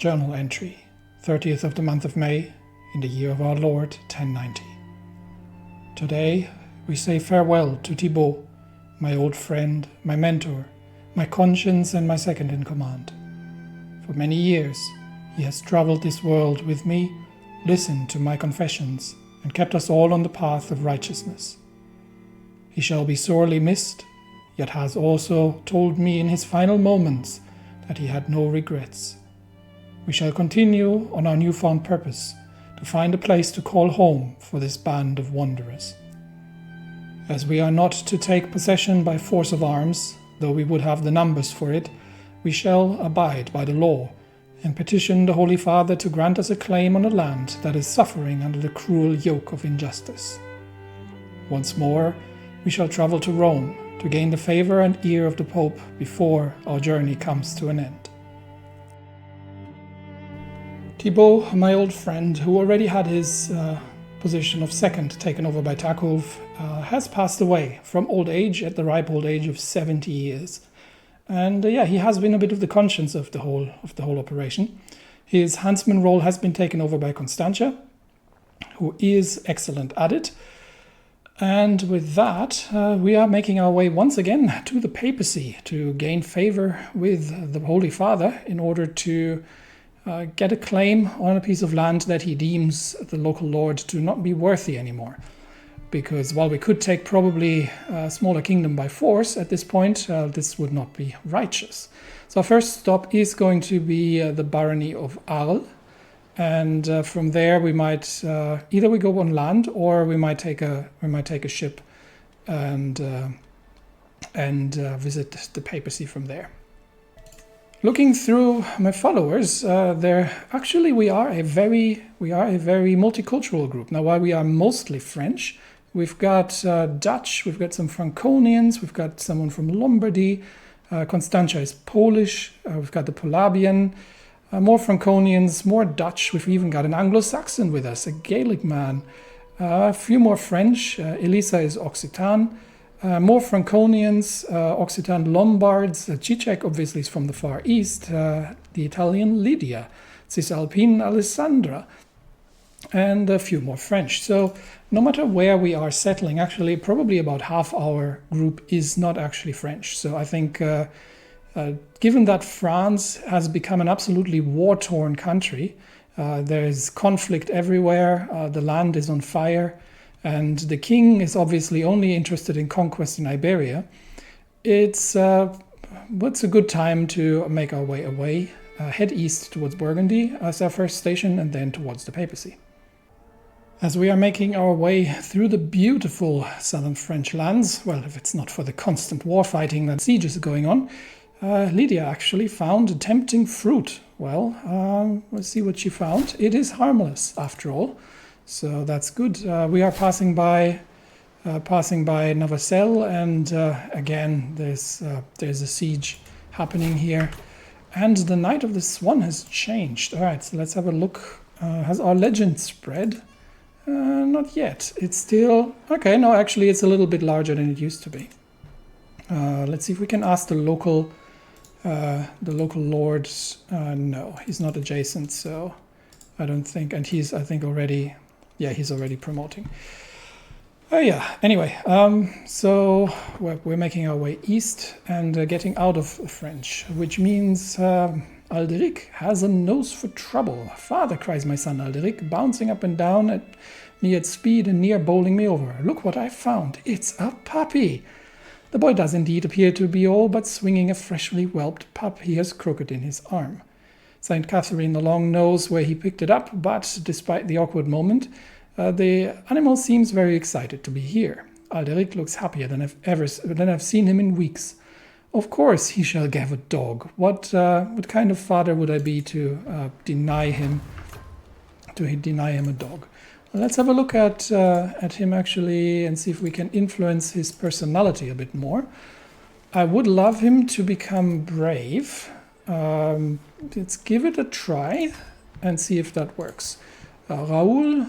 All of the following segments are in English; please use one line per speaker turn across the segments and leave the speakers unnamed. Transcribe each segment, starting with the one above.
Journal entry, 30th of the month of May, in the year of our Lord, 1090. Today, we say farewell to Thibaut, my old friend, my mentor, my conscience and my second in command. For many years, he has traveled this world with me, listened to my confessions, and kept us all on the path of righteousness. He shall be sorely missed, yet has also told me in his final moments that he had no regrets. We shall continue on our newfound purpose to find a place to call home for this band of wanderers. As we are not to take possession by force of arms, though we would have the numbers for it, we shall abide by the law and petition the Holy Father to grant us a claim on a land that is suffering under the cruel yoke of injustice. Once more, we shall travel to Rome to gain the favor and ear of the Pope before our journey comes to an end. Thibaut, my old friend, who already had his position of second taken over by Takov, has passed away from old age at the ripe old age of 70 years. And he has been a bit of the conscience of the whole operation. His huntsman role has been taken over by Constantia, who is excellent at it. And with that, we are making our way once again to the papacy to gain favor with the Holy Father in order to get a claim on a piece of land that he deems the local lord to not be worthy anymore. Because while we could take probably a smaller kingdom by force at this point, this would not be righteous. So our first stop is going to be the barony of Arles. And from there we might either we go on land or we might take a ship and visit the papacy from there. Looking through my followers, we are a very multicultural group. Now, while we are mostly French, we've got Dutch, we've got some Franconians, we've got someone from Lombardy. Constantia is Polish. We've got the Polabian. More Franconians, more Dutch. We've even got an Anglo-Saxon with us, a Gaelic man. A few more French. Elisa is Occitan. More Franconians, Occitan Lombards, Cicek obviously is from the Far East, the Italian Lydia, Cisalpine Alessandra, and a few more French. So no matter where we are settling, actually probably about half our group is not actually French. So I think given that France has become an absolutely war-torn country, there is conflict everywhere, the land is on fire, and the king is obviously only interested in conquest in Iberia, it's a good time to make our way away, head east towards Burgundy as our first station, and then towards the papacy. As we are making our way through the beautiful southern French lands, well, if it's not for the constant war fighting and sieges going on, Lydia actually found a tempting fruit. Well, let's see what she found. It is harmless, after all. So that's good. We are passing by Navacelle, and again, there's a siege happening here. And the Night of the Swan has changed. All right, so let's have a look. Has our legend spread? Not yet. It's still... Okay, no, actually, it's a little bit larger than it used to be. Let's see if we can ask the local lords. No, he's not adjacent, so I don't think... And he's, I think, already... Yeah, he's already promoting. Anyway, so we're making our way east and getting out of French, which means Alderic has a nose for trouble. Father, cries my son Alderic, bouncing up and down at me at speed and near bowling me over. Look what I found. It's a puppy. The boy does indeed appear to be all but swinging a freshly whelped pup he has crooked in his arm. St. Catherine along knows where he picked it up, but despite the awkward moment, the animal seems very excited to be here. Alderic looks happier than I've seen him in weeks. Of course he shall have a dog. What kind of father would I be to deny him a dog? Well, let's have a look at him actually and see if we can influence his personality a bit more. I would love him to become brave. Let's give it a try and see if that works. Raoul,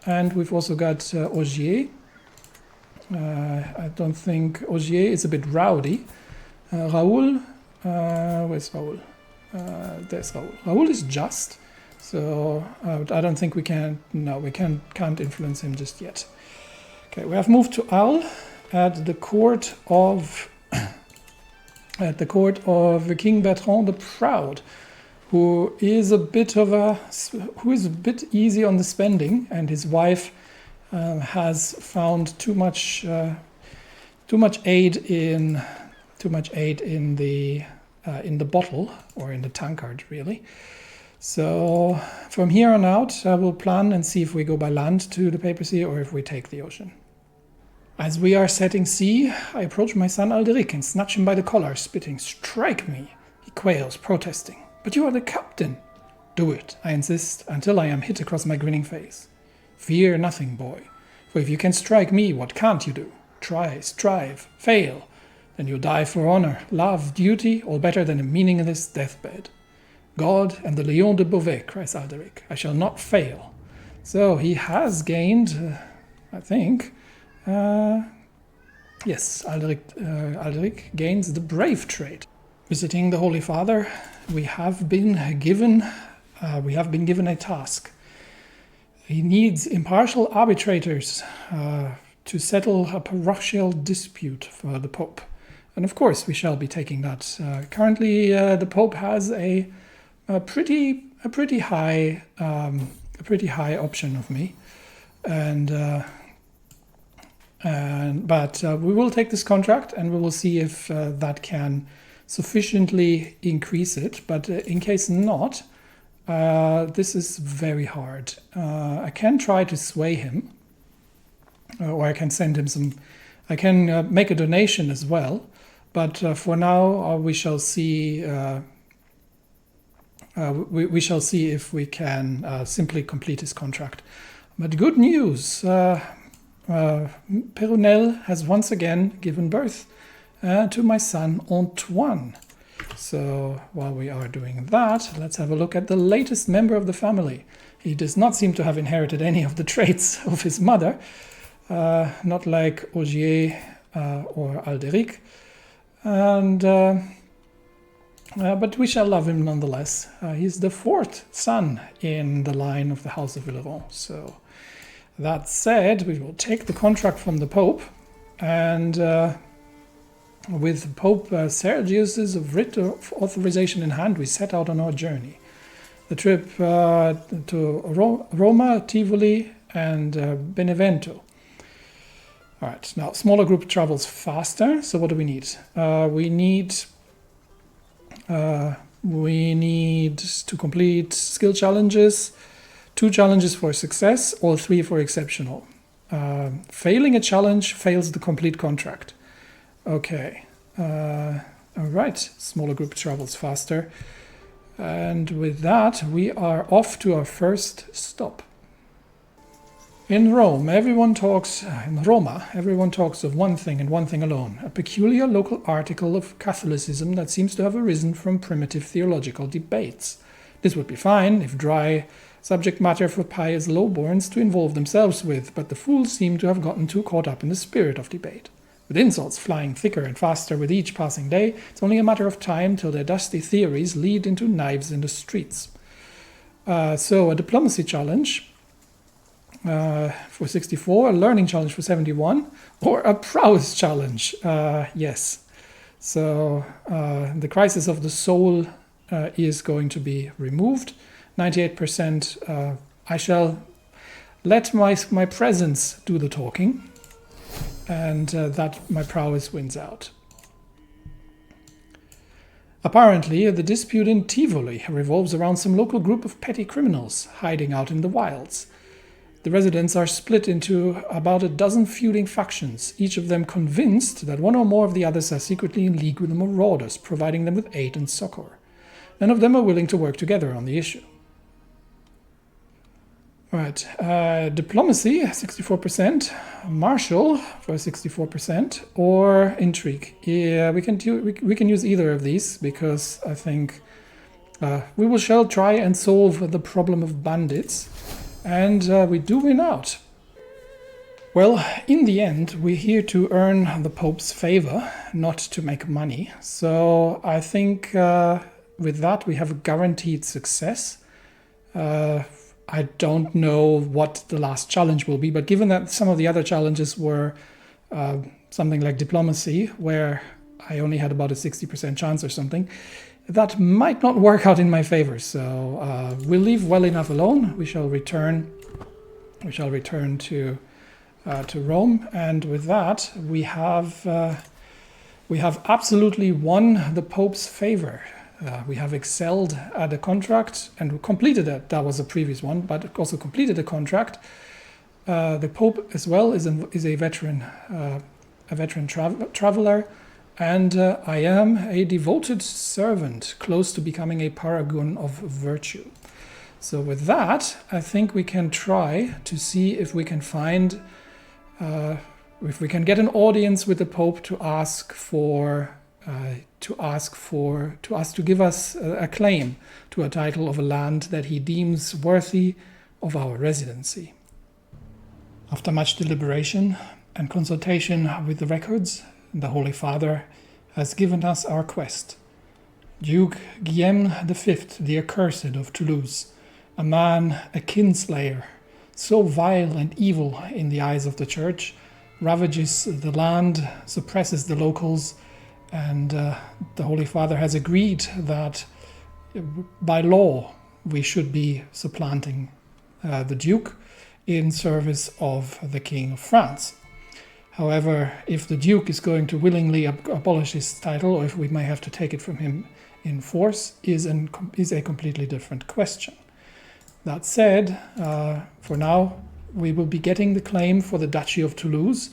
and we've also got Ogier. I don't think Ogier is a bit rowdy. Raoul, where's Raoul? There's Raoul. Raoul is just, so I don't think we can. No, we can't influence him just yet. Okay, we have moved to Al at the court of King Bertrand the Proud, who is a bit easy on the spending, and his wife has found too much aid in the bottle, or in the tankard, really. So from here on out, I will plan and see if we go by land to the papacy or if we take the ocean. As we are setting sea, I approach my son Alderic and snatch him by the collar, spitting, "Strike me!" He quails, protesting. "But you are the captain." "Do it," I insist, until I am hit across my grinning face. "Fear nothing, boy. For if you can strike me, what can't you do? Try, strive, fail. Then you'll die for honor, love, duty, all better than a meaningless deathbed." "God and the Lion de Beauvais," cries Alderic. "I shall not fail." So he has gained, I think... yes, Alderic gains the brave trait. Visiting the Holy Father, we have been given a task. He needs impartial arbitrators to settle a parochial dispute for the Pope, and of course we shall be taking that. Currently, the Pope has a pretty high option of me, but we will take this contract and we will see if that can sufficiently increase it. But in case not, this is very hard. I can try to sway him, or I can send him some. I can make a donation as well. But for now, we shall see. We shall see if we can simply complete his contract. But good news. Perunel has once again given birth to my son Antoine. So while we are doing that, let's have a look at the latest member of the family. He does not seem to have inherited any of the traits of his mother, not like Ogier or Alderic, but we shall love him nonetheless. He's the fourth son in the line of the House of Villeron. So that said, we will take the contract from the Pope, and with Pope Sergius's writ of authorization in hand, we set out on our journey. The trip to Roma, Tivoli, and Benevento. All right, now smaller group travels faster. So what do we need? We need to complete skill challenges. 2 challenges for success, or 3 for exceptional. Failing a challenge fails the complete contract. Okay. All right. Smaller group travels faster. And with that, we are off to our first stop. In Roma, everyone talks of one thing and one thing alone, a peculiar local article of Catholicism that seems to have arisen from primitive theological debates. This would be fine if dry subject matter for pious lowborns to involve themselves with, but the fools seem to have gotten too caught up in the spirit of debate. With insults flying thicker and faster with each passing day, it's only a matter of time till their dusty theories lead into knives in the streets. So a diplomacy challenge for 64, a learning challenge for 71, or a prowess challenge, yes. So the crisis of the soul is going to be removed. 98%, I shall let my presence do the talking, and that my prowess wins out. Apparently, the dispute in Tivoli revolves around some local group of petty criminals hiding out in the wilds. The residents are split into about a dozen feuding factions, each of them convinced that one or more of the others are secretly in league with the marauders, providing them with aid and succor. None of them are willing to work together on the issue. All right, diplomacy, 64%, martial for 64%, or intrigue. Yeah, we can use either of these, because I think we shall try and solve the problem of bandits, and we do win out. Well, in the end, we're here to earn the Pope's favor, not to make money. So I think with that, we have a guaranteed success. I don't know what the last challenge will be, but given that some of the other challenges were something like diplomacy, where I only had about a 60% chance or something, that might not work out in my favor. So we'll leave well enough alone. We shall return to Rome, and with that, we have absolutely won the Pope's favor. We have excelled at a contract and completed it. That was a previous one, but also completed the contract. The Pope as well is a veteran traveler, and I am a devoted servant, close to becoming a paragon of virtue. So with that, I think we can try to see if we can find, if we can get an audience with the Pope to ask to give us a claim to a title of a land that he deems worthy of our residency. After much deliberation and consultation with the records, the Holy Father has given us our quest. Duke Guillaume V, the accursed of Toulouse, a man, a kinslayer, so vile and evil in the eyes of the Church, ravages the land, suppresses the locals, and the Holy Father has agreed that by law we should be supplanting the Duke in service of the King of France. However, if the Duke is going to willingly abolish his title, or if we may have to take it from him in force, is a completely different question. That said, for now, we will be getting the claim for the Duchy of Toulouse,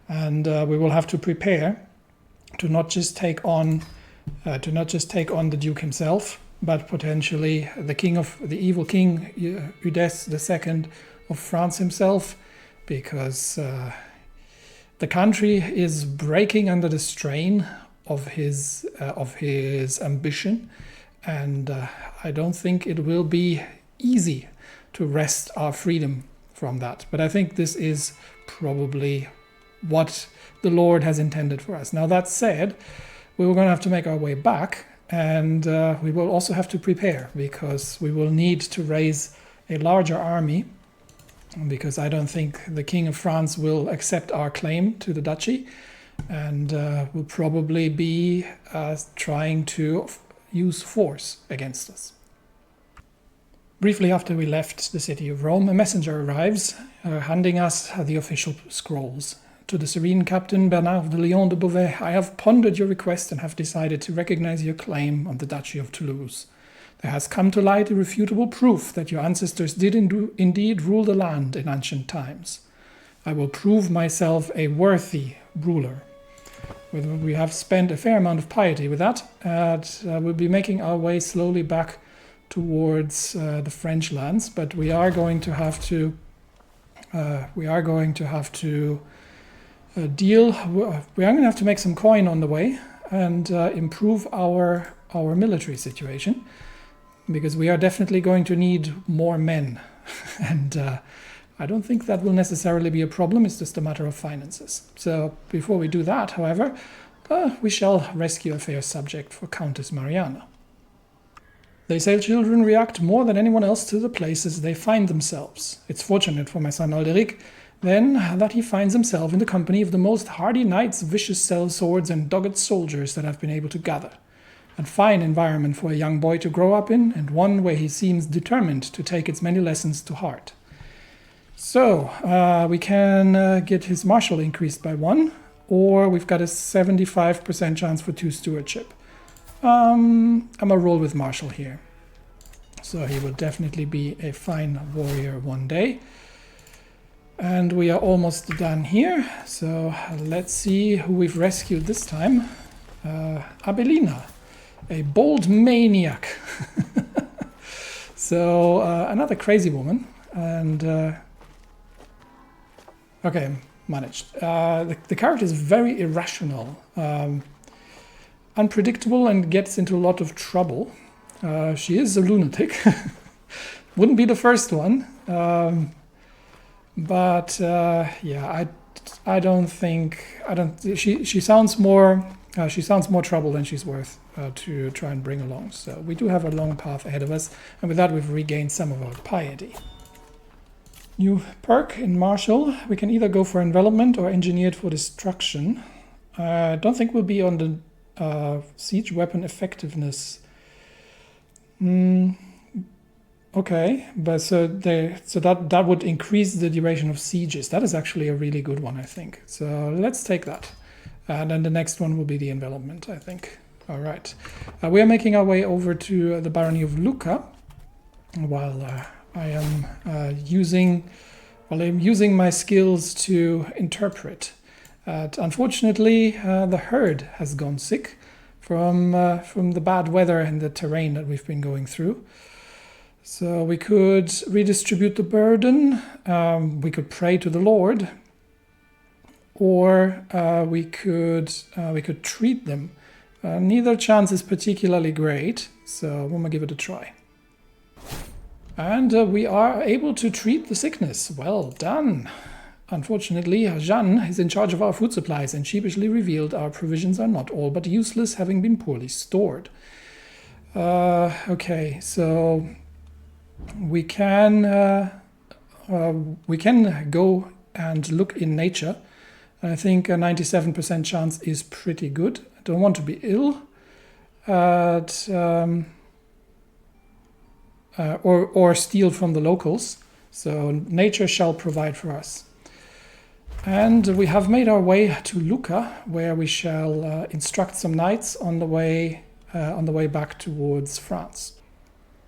and we will have to prepare to not just take on the Duke himself, but potentially the evil King Eudes II of France himself, because the country is breaking under the strain of his ambition, and I don't think it will be easy to wrest our freedom from that. But I think this is probably what the Lord has intended for us. Now, that said, we were going to have to make our way back, and we will also have to prepare, because we will need to raise a larger army, because I don't think the King of France will accept our claim to the duchy, and will probably be trying to use force against us. Briefly after we left the city of Rome, a messenger arrives, handing us the official scrolls. To the serene Captain Bernard de Leon de Beauvais, I have pondered your request and have decided to recognize your claim on the Duchy of Toulouse. There has come to light irrefutable proof that your ancestors did indeed rule the land in ancient times. I will prove myself a worthy ruler. We have spent a fair amount of piety with that, and we'll be making our way slowly back towards the French lands, but we are going to have to make some coin on the way and improve our military situation, because we are definitely going to need more men. And I don't think that will necessarily be a problem. It's just a matter of finances. So before we do that, however, we shall rescue a fair subject for Countess Mariana. They say children react more than anyone else to the places they find themselves. It's fortunate for my son Alderic, then, that he finds himself in the company of the most hardy knights, vicious sellswords, and dogged soldiers that I've been able to gather. A fine environment for a young boy to grow up in, and one where he seems determined to take its many lessons to heart. So, we can get his marshal increased by 1, or we've got a 75% chance for 2 stewardship. I'm gonna roll with marshal here. So he will definitely be a fine warrior one day. And we are almost done here, so let's see who we've rescued this time. Abelina, a bold maniac. So another crazy woman, and okay, managed. The character is very irrational, unpredictable, and gets into a lot of trouble. She is a lunatic. Wouldn't be the first one. But yeah, I don't think she sounds more trouble than she's worth. to try and bring along. So we do have a long path ahead of us, and with that we've regained some of our piety. New perk in martial, we can either go for envelopment or engineered for destruction. I don't think we'll be on the siege weapon effectiveness. Okay, but so that would increase the duration of sieges. That is actually a really good one, I think. So let's take that. And then the next one will be the envelopment, I think. All right. We are making our way over to the barony of Lucca, while I am using my skills to interpret. Unfortunately, the herd has gone sick from the bad weather and the terrain that we've been going through. So we could redistribute the burden, we could pray to the Lord, or we could treat them. Neither chance is particularly great, so we're gonna give it a try. And we are able to treat the sickness. Well done. Unfortunately, Jeanne is in charge of our food supplies and sheepishly revealed our provisions are not all but useless, having been poorly stored. Okay, so we can go and look in nature. I think a 97% chance is pretty good. I don't want to be ill, or steal from the locals. So nature shall provide for us. And we have made our way to Lucca, where we shall instruct some knights on the way back towards France.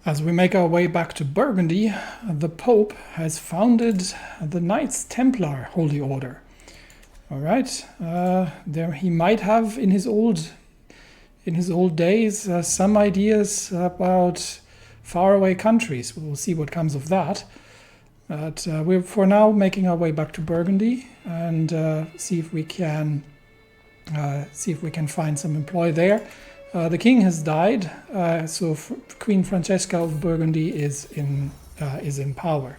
As we make our way back to Burgundy, the Pope has founded the Knights Templar Holy Order. All right, there he might have in his old days some ideas about faraway countries. We'll see what comes of that. But we're for now making our way back to Burgundy and see if we can find some employ there. The king has died, so Queen Francesca of Burgundy is in power.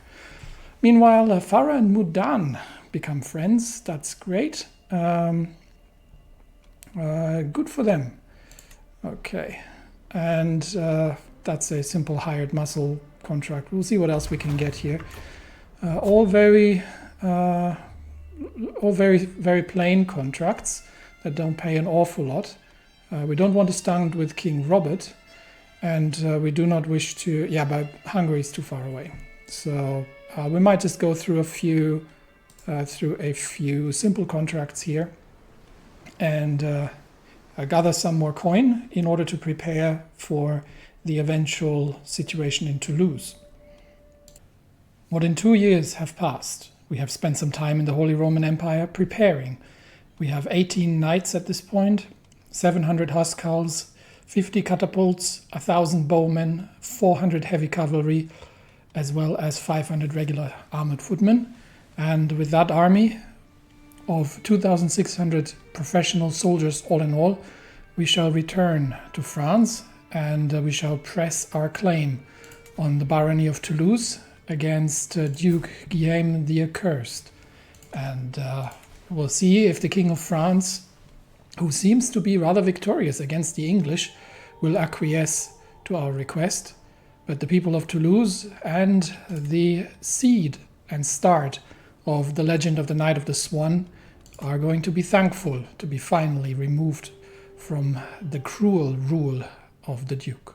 Meanwhile, Farah and Mudan become friends. That's great. Good for them. Okay, and that's a simple hired muscle contract. We'll see what else we can get here. All very plain contracts that don't pay an awful lot. We don't want to stand with King Robert, and we do not wish to. Yeah, but Hungary is too far away, so we might just go through a few simple contracts here, and gather some more coin in order to prepare for the eventual situation in Toulouse. More than 2 years have passed. We have spent some time in the Holy Roman Empire preparing. We have 18 knights at this point, 700 huscarls, 50 catapults, 1,000 bowmen, 400 heavy cavalry, as well as 500 regular armored footmen. And with that army of 2,600 professional soldiers all in all, we shall return to France and we shall press our claim on the barony of Toulouse against Duke Guillaume the Accursed. And we'll see if the King of France, who seems to be rather victorious against the English, will acquiesce to our request. But the people of Toulouse and the seed and start of the legend of the Knight of the Swan are going to be thankful to be finally removed from the cruel rule of the Duke.